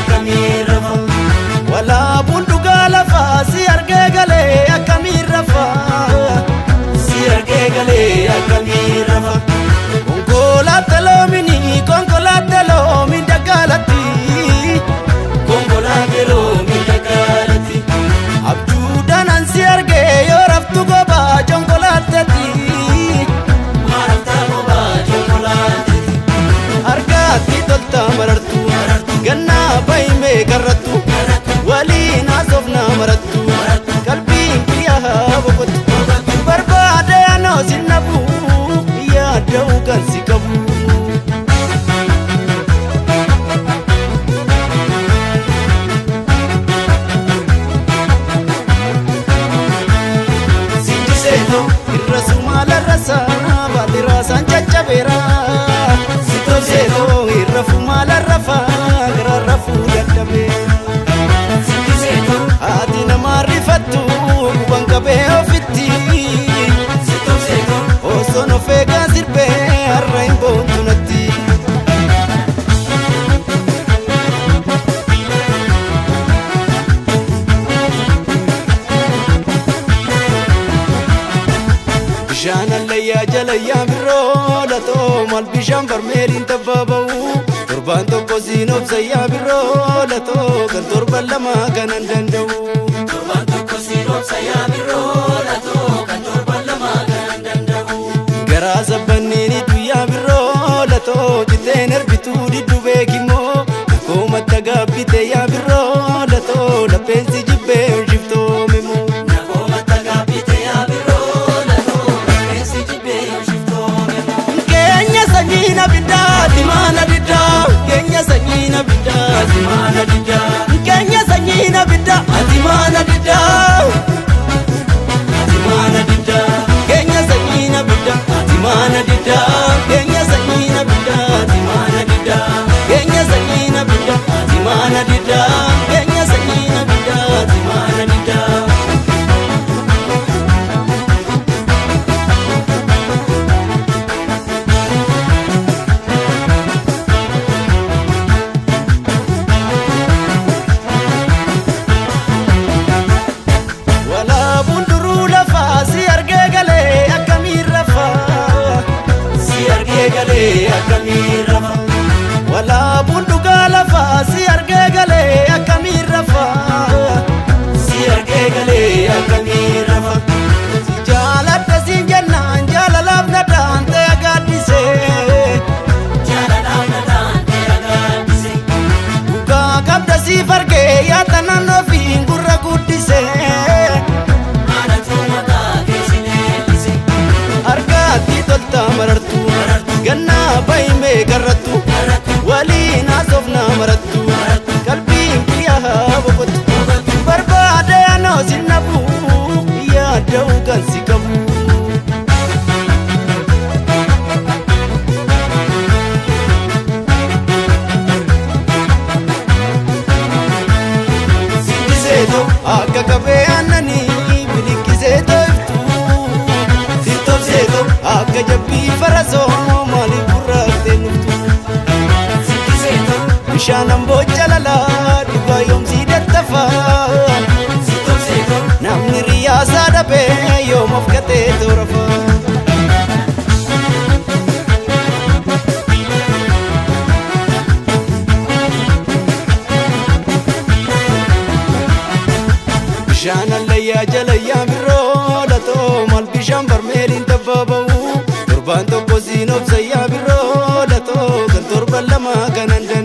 akkamii rafa walaa bundugaa lafaa si argee galee akkamii rafa si argee galee akkamii rafa konkolaataa loomini konkolaataa loomin dagaalatti konkolaataa loomin dagaalatti abjuudhaan ansi argee yoo raftu gobaa konkolaataatti maraftaa gobaa konkolaataatti argaatti tolta marartu gannaa baay'ee garrattu waliin haasofna marattu qalbiin kiyyaa boqotu barbaade anoo si nabu yaada'u kan si qabu sindiseeto irra sumaala rasaa baali raasaan caccabeera sitobseeto irra fumaala rafaa gara rafuu dadhabee ati nama rifattu guban qabee ofitti osoo nofeegaa sirbee har'a hin boontu natti bishaan allayyaa jalayyaa birroo latoo maal bishaan barmeeliin tabbaba'u torbaan tokko siin obsayyaa birroo latoo kan torban lama kanan danda'u torbaan tokko siin obsayyaa birroo latoo kan torban lama kanan danda'u garaa sabbanniini guyyaa birroo latoo citeen erbituu diddu beekimoo nakoomatti gaabbite yaa birroo latoo lapheensi jibbee shiftoomemu nakoomatti gaabbite yaa birroo latoo lapheensi jibbee shiftoomemu keenya sanyiina biddaati maana diddaa keenya sanyiina biddaati maana diddaa keenya sanyiina biddaati maana diddaa ati maana diddaa keenya sanyiina biddaati maana diddaa keenya sanyiina biddaati maana diddaa keenya sanyiina biddaati maana diddaa keenya sanyiina biddaati maana diddaa akkamii rafa walaa bundugaa lafaa si argee galee akkamii rafa si argee galee akkamii rafa si jaaladha siin jennaan jaalalaaf na daante agaaddise jaalalaaf na daante agaaddise dhugaa qabda siif argee yaada naannoo fi gurra guddise aanatu mataa keessi leellise argaatti tolta marartu gannaa baay'ee garrattu waliin haasofna marattu qalbiin kiyyaa boqotu barbaade anoo si nabu yaada'u kan si qabu sindiseeto akka qabee aannanii biliqiseeto iftu sitobseeto akka jabbii farasoo bishaan amboo jalalaa dhugaa yoomsii dattafaa namni riyaasaa dhabee yoom of gatee toorafaa bishaan allayyaa jalayyaa birroo latoo maal bishaan barmeeliin tabbaba'u torbaan tokko siin obsayyaa birroo latoo kan torban lama kanan danda'u